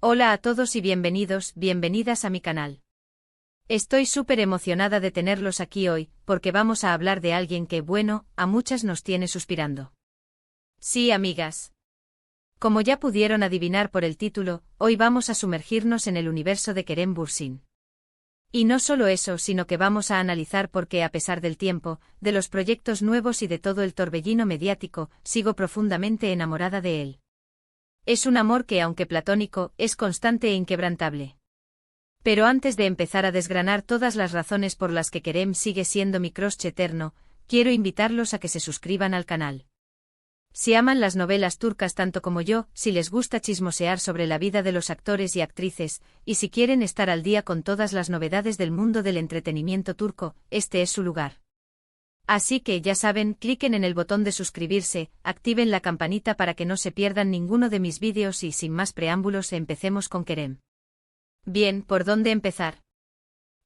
Hola a todos y bienvenidos, bienvenidas a mi canal. Estoy súper emocionada de tenerlos aquí hoy, porque vamos a hablar de alguien que, bueno, a muchas nos tiene suspirando. Sí, amigas. Como ya pudieron adivinar por el título, hoy vamos a sumergirnos en el universo de Kerem Bürsin. Y no solo eso, sino que vamos a analizar por qué, a pesar del tiempo, de los proyectos nuevos y de todo el torbellino mediático, sigo profundamente enamorada de él. Es un amor que, aunque platónico, es constante e inquebrantable. Pero antes de empezar a desgranar todas las razones por las que Kerem sigue siendo mi crush eterno, quiero invitarlos a que se suscriban al canal. Si aman las novelas turcas tanto como yo, si les gusta chismosear sobre la vida de los actores y actrices, y si quieren estar al día con todas las novedades del mundo del entretenimiento turco, este es su lugar. Así que ya saben, cliquen en el botón de suscribirse, activen la campanita para que no se pierdan ninguno de mis vídeos y sin más preámbulos empecemos con Kerem. Bien, ¿por dónde empezar?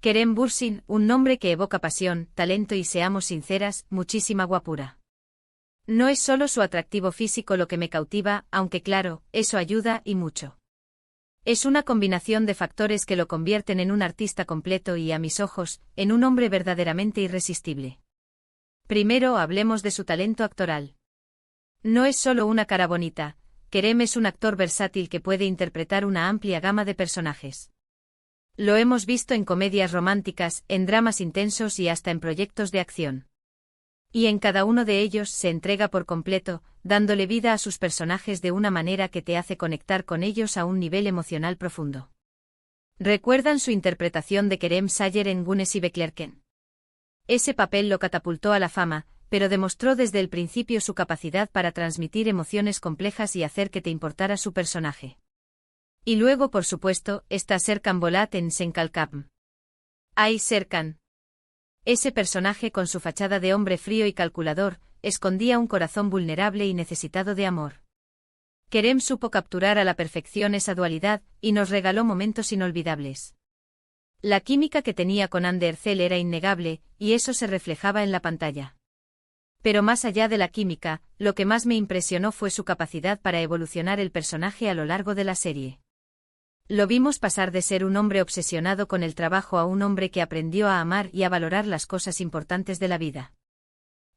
Kerem Bürsin, un nombre que evoca pasión, talento y, seamos sinceras, muchísima guapura. No es solo su atractivo físico lo que me cautiva, aunque claro, eso ayuda y mucho. Es una combinación de factores que lo convierten en un artista completo y, a mis ojos, en un hombre verdaderamente irresistible. Primero hablemos de su talento actoral. No es solo una cara bonita, Kerem es un actor versátil que puede interpretar una amplia gama de personajes. Lo hemos visto en comedias románticas, en dramas intensos y hasta en proyectos de acción. Y en cada uno de ellos se entrega por completo, dándole vida a sus personajes de una manera que te hace conectar con ellos a un nivel emocional profundo. ¿Recuerdan su interpretación de Kerem Sayer en Güneş y Beklerken? Ese papel lo catapultó a la fama, pero demostró desde el principio su capacidad para transmitir emociones complejas y hacer que te importara su personaje. Y luego, por supuesto, está Serkan Bolat en Sen Kalkapm. ¡Ay, Serkan! Ese personaje con su fachada de hombre frío y calculador, escondía un corazón vulnerable y necesitado de amor. Kerem supo capturar a la perfección esa dualidad, y nos regaló momentos inolvidables. La química que tenía con Hande Erçel era innegable, y eso se reflejaba en la pantalla. Pero más allá de la química, lo que más me impresionó fue su capacidad para evolucionar el personaje a lo largo de la serie. Lo vimos pasar de ser un hombre obsesionado con el trabajo a un hombre que aprendió a amar y a valorar las cosas importantes de la vida.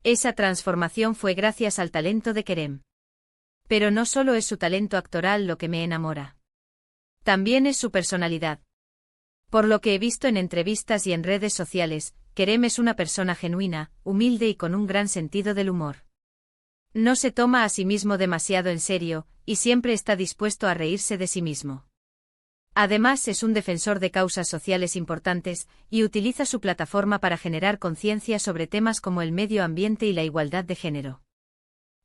Esa transformación fue gracias al talento de Kerem. Pero no solo es su talento actoral lo que me enamora. También es su personalidad. Por lo que he visto en entrevistas y en redes sociales, Kerem es una persona genuina, humilde y con un gran sentido del humor. No se toma a sí mismo demasiado en serio, y siempre está dispuesto a reírse de sí mismo. Además, es un defensor de causas sociales importantes, y utiliza su plataforma para generar conciencia sobre temas como el medio ambiente y la igualdad de género.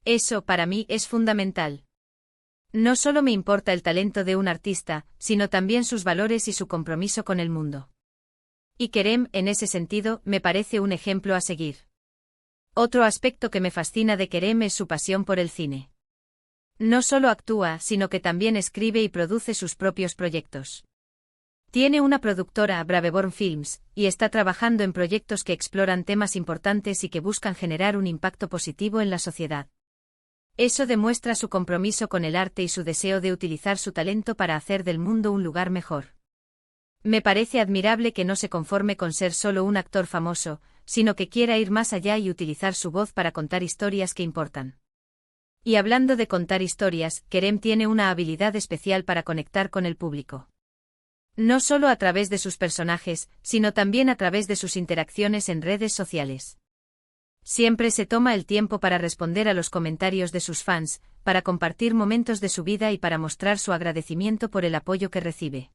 Eso, para mí, es fundamental. No solo me importa el talento de un artista, sino también sus valores y su compromiso con el mundo. Y Kerem, en ese sentido, me parece un ejemplo a seguir. Otro aspecto que me fascina de Kerem es su pasión por el cine. No solo actúa, sino que también escribe y produce sus propios proyectos. Tiene una productora, Braveborn Films, y está trabajando en proyectos que exploran temas importantes y que buscan generar un impacto positivo en la sociedad. Eso demuestra su compromiso con el arte y su deseo de utilizar su talento para hacer del mundo un lugar mejor. Me parece admirable que no se conforme con ser solo un actor famoso, sino que quiera ir más allá y utilizar su voz para contar historias que importan. Y hablando de contar historias, Kerem tiene una habilidad especial para conectar con el público. No solo a través de sus personajes, sino también a través de sus interacciones en redes sociales. Siempre se toma el tiempo para responder a los comentarios de sus fans, para compartir momentos de su vida y para mostrar su agradecimiento por el apoyo que recibe.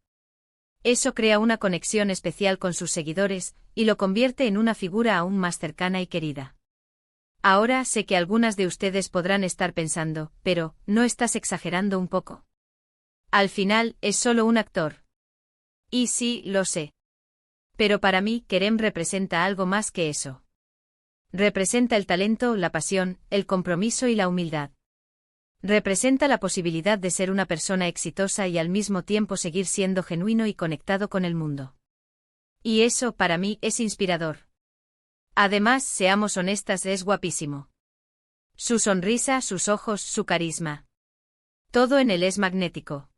Eso crea una conexión especial con sus seguidores, y lo convierte en una figura aún más cercana y querida. Ahora sé que algunas de ustedes podrán estar pensando, pero, ¿no estás exagerando un poco? Al final, es solo un actor. Y sí, lo sé. Pero para mí, Kerem representa algo más que eso. Representa el talento, la pasión, el compromiso y la humildad. Representa la posibilidad de ser una persona exitosa y al mismo tiempo seguir siendo genuino y conectado con el mundo. Y eso, para mí, es inspirador. Además, seamos honestas, es guapísimo. Su sonrisa, sus ojos, su carisma. Todo en él es magnético.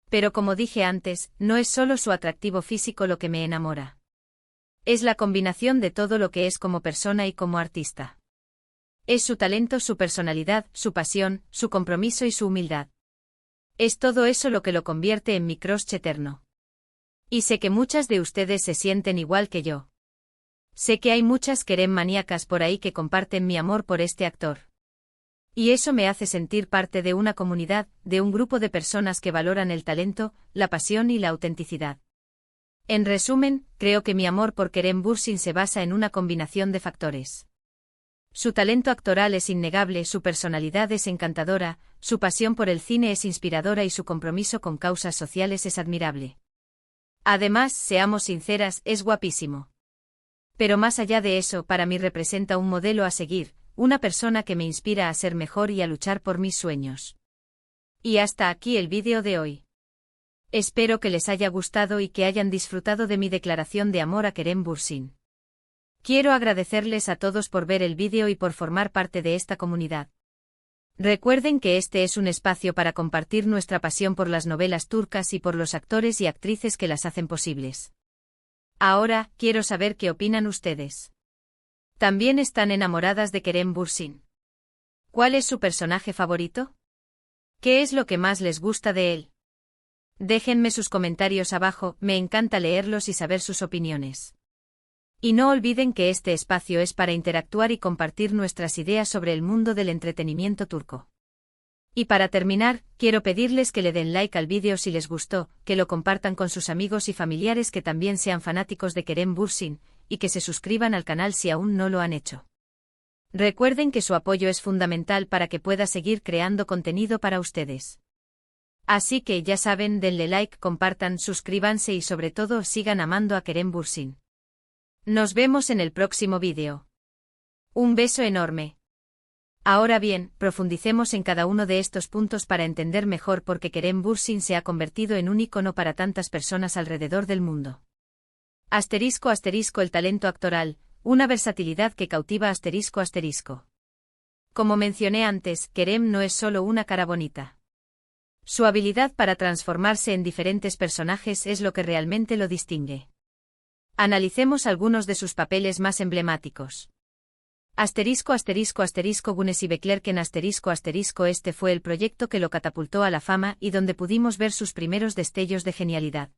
Pero como dije antes, no es solo su atractivo físico lo que me enamora. Es la combinación de todo lo que es como persona y como artista. Es su talento, su personalidad, su pasión, su compromiso y su humildad. Es todo eso lo que lo convierte en mi crush eterno. Y sé que muchas de ustedes se sienten igual que yo. Sé que hay muchas Kerem maníacas por ahí que comparten mi amor por este actor. Y eso me hace sentir parte de una comunidad, de un grupo de personas que valoran el talento, la pasión y la autenticidad. En resumen, creo que mi amor por Kerem Bürsin se basa en una combinación de factores. Su talento actoral es innegable, su personalidad es encantadora, su pasión por el cine es inspiradora y su compromiso con causas sociales es admirable. Además, seamos sinceras, es guapísimo. Pero más allá de eso, para mí representa un modelo a seguir, una persona que me inspira a ser mejor y a luchar por mis sueños. Y hasta aquí el vídeo de hoy. Espero que les haya gustado y que hayan disfrutado de mi declaración de amor a Kerem Bürsin. Quiero agradecerles a todos por ver el vídeo y por formar parte de esta comunidad. Recuerden que este es un espacio para compartir nuestra pasión por las novelas turcas y por los actores y actrices que las hacen posibles. Ahora, quiero saber qué opinan ustedes. ¿También están enamoradas de Kerem Bürsin? ¿Cuál es su personaje favorito? ¿Qué es lo que más les gusta de él? Déjenme sus comentarios abajo, me encanta leerlos y saber sus opiniones. Y no olviden que este espacio es para interactuar y compartir nuestras ideas sobre el mundo del entretenimiento turco. Y para terminar, quiero pedirles que le den like al vídeo si les gustó, que lo compartan con sus amigos y familiares que también sean fanáticos de Kerem Bürsin, y que se suscriban al canal si aún no lo han hecho. Recuerden que su apoyo es fundamental para que pueda seguir creando contenido para ustedes. Así que ya saben, denle like, compartan, suscríbanse y sobre todo sigan amando a Kerem Bürsin. Nos vemos en el próximo vídeo. Un beso enorme. Ahora bien, profundicemos en cada uno de estos puntos para entender mejor por qué Kerem Bürsin se ha convertido en un ícono para tantas personas alrededor del mundo. Asterisco asterisco el talento actoral, una versatilidad que cautiva asterisco asterisco. Como mencioné antes, Kerem no es solo una cara bonita. Su habilidad para transformarse en diferentes personajes es lo que realmente lo distingue. Analicemos algunos de sus papeles más emblemáticos. Asterisco asterisco asterisco Güneşi Beklerken asterisco asterisco Este fue el proyecto que lo catapultó a la fama y donde pudimos ver sus primeros destellos de genialidad.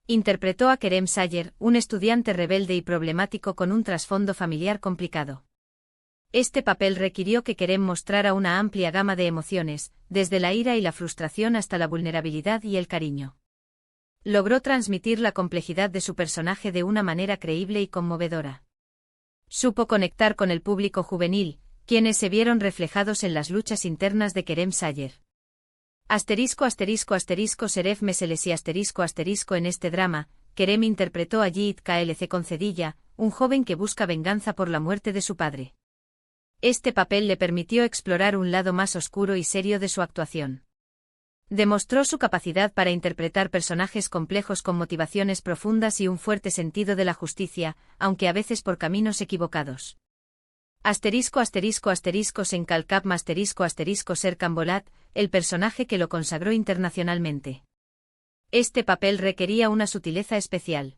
Interpretó a Kerem Sayer, un estudiante rebelde y problemático con un trasfondo familiar complicado. Este papel requirió que Kerem mostrara una amplia gama de emociones, desde la ira y la frustración hasta la vulnerabilidad y el cariño. Logró transmitir la complejidad de su personaje de una manera creíble y conmovedora. Supo conectar con el público juvenil, quienes se vieron reflejados en las luchas internas de Kerem Sayer. Asterisco asterisco asterisco Şeref Meselesi asterisco asterisco En este drama, Kerem interpretó a Yiğit Klc Concedilla, un joven que busca venganza por la muerte de su padre. Este papel le permitió explorar un lado más oscuro y serio de su actuación. Demostró su capacidad para interpretar personajes complejos con motivaciones profundas y un fuerte sentido de la justicia, aunque a veces por caminos equivocados. Asterisco asterisco asterisco Şenkal Kapma asterisco asterisco Serkan Bolat, el personaje que lo consagró internacionalmente. Este papel requería una sutileza especial.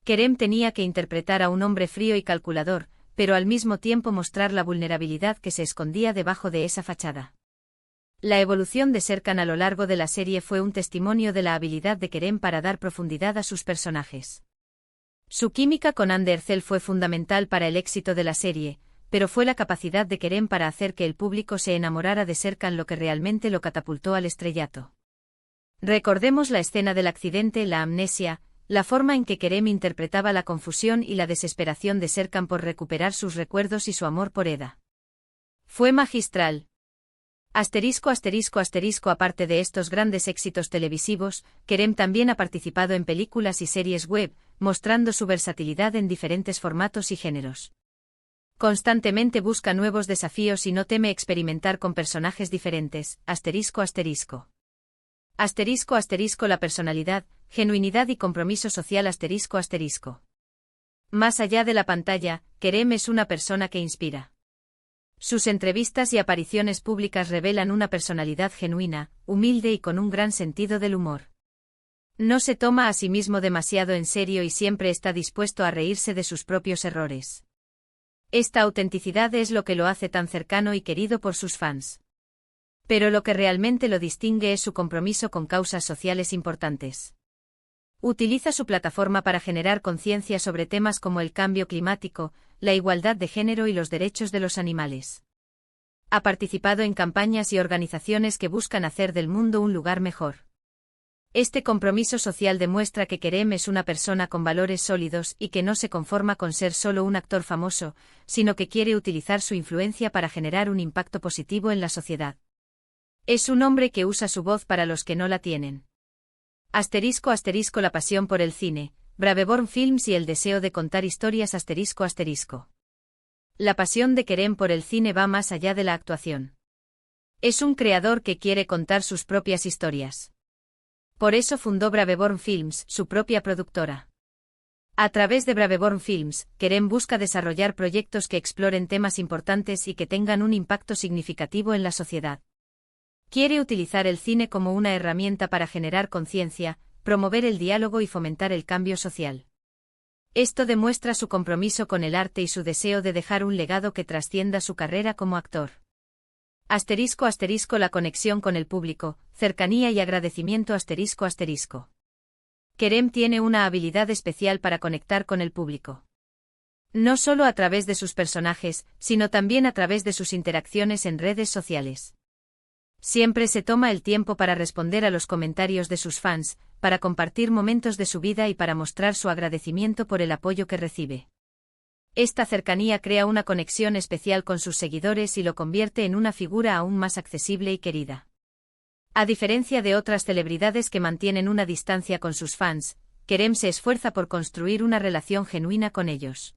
Kerem tenía que interpretar a un hombre frío y calculador, pero al mismo tiempo mostrar la vulnerabilidad que se escondía debajo de esa fachada. La evolución de Serkan a lo largo de la serie fue un testimonio de la habilidad de Kerem para dar profundidad a sus personajes. Su química con Hande Erçel fue fundamental para el éxito de la serie, pero fue la capacidad de Kerem para hacer que el público se enamorara de Serkan lo que realmente lo catapultó al estrellato. Recordemos la escena del accidente, la amnesia, la forma en que Kerem interpretaba la confusión y la desesperación de Serkan por recuperar sus recuerdos y su amor por Eda. Fue magistral. Asterisco asterisco asterisco Aparte de estos grandes éxitos televisivos, Kerem también ha participado en películas y series web, mostrando su versatilidad en diferentes formatos y géneros. Constantemente busca nuevos desafíos y no teme experimentar con personajes diferentes. Asterisco asterisco. Asterisco asterisco La personalidad, genuinidad y compromiso social asterisco asterisco. Más allá de la pantalla, Kerem es una persona que inspira. Sus entrevistas y apariciones públicas revelan una personalidad genuina, humilde y con un gran sentido del humor. No se toma a sí mismo demasiado en serio y siempre está dispuesto a reírse de sus propios errores. Esta autenticidad es lo que lo hace tan cercano y querido por sus fans. Pero lo que realmente lo distingue es su compromiso con causas sociales importantes. Utiliza su plataforma para generar conciencia sobre temas como el cambio climático, la igualdad de género y los derechos de los animales. Ha participado en campañas y organizaciones que buscan hacer del mundo un lugar mejor. Este compromiso social demuestra que Kerem es una persona con valores sólidos y que no se conforma con ser solo un actor famoso, sino que quiere utilizar su influencia para generar un impacto positivo en la sociedad. Es un hombre que usa su voz para los que no la tienen. **** La pasión por el cine, Braveborn Films y el deseo de contar historias ****. La pasión de Kerem por el cine va más allá de la actuación. Es un creador que quiere contar sus propias historias. Por eso fundó Braveborn Films, su propia productora. A través de Braveborn Films, Kerem busca desarrollar proyectos que exploren temas importantes y que tengan un impacto significativo en la sociedad. Quiere utilizar el cine como una herramienta para generar conciencia, promover el diálogo y fomentar el cambio social. Esto demuestra su compromiso con el arte y su deseo de dejar un legado que trascienda su carrera como actor. ****, la conexión con el público, cercanía y agradecimiento ****. Kerem tiene una habilidad especial para conectar con el público. No solo a través de sus personajes, sino también a través de sus interacciones en redes sociales. Siempre se toma el tiempo para responder a los comentarios de sus fans, para compartir momentos de su vida y para mostrar su agradecimiento por el apoyo que recibe. Esta cercanía crea una conexión especial con sus seguidores y lo convierte en una figura aún más accesible y querida. A diferencia de otras celebridades que mantienen una distancia con sus fans, Kerem se esfuerza por construir una relación genuina con ellos.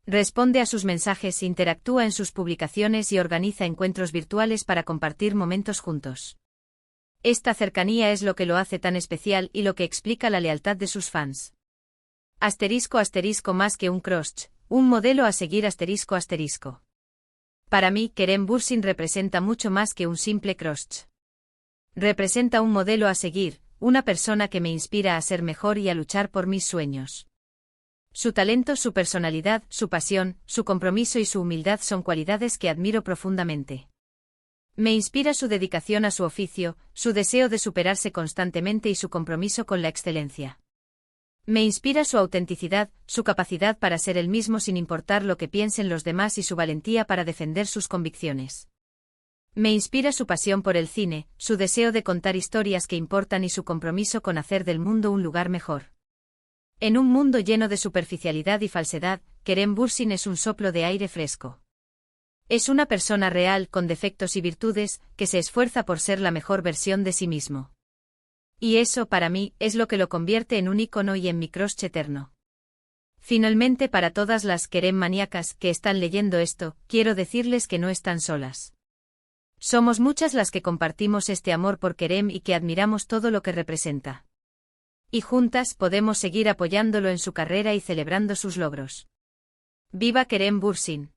Responde a sus mensajes, interactúa en sus publicaciones y organiza encuentros virtuales para compartir momentos juntos. Esta cercanía es lo que lo hace tan especial y lo que explica la lealtad de sus fans. ****, más que un crush, un modelo a seguir ****. Para mí, Kerem Bürsin representa mucho más que un simple crush. Representa un modelo a seguir, una persona que me inspira a ser mejor y a luchar por mis sueños. Su talento, su personalidad, su pasión, su compromiso y su humildad son cualidades que admiro profundamente. Me inspira su dedicación a su oficio, su deseo de superarse constantemente y su compromiso con la excelencia. Me inspira su autenticidad, su capacidad para ser él mismo sin importar lo que piensen los demás y su valentía para defender sus convicciones. Me inspira su pasión por el cine, su deseo de contar historias que importan y su compromiso con hacer del mundo un lugar mejor. En un mundo lleno de superficialidad y falsedad, Kerem Bürsin es un soplo de aire fresco. Es una persona real, con defectos y virtudes, que se esfuerza por ser la mejor versión de sí mismo. Y eso, para mí, es lo que lo convierte en un ícono y en mi crush eterno. Finalmente, para todas las Kerem maníacas que están leyendo esto, quiero decirles que no están solas. Somos muchas las que compartimos este amor por Kerem y que admiramos todo lo que representa. Y juntas podemos seguir apoyándolo en su carrera y celebrando sus logros. ¡Viva Kerem Bürsin!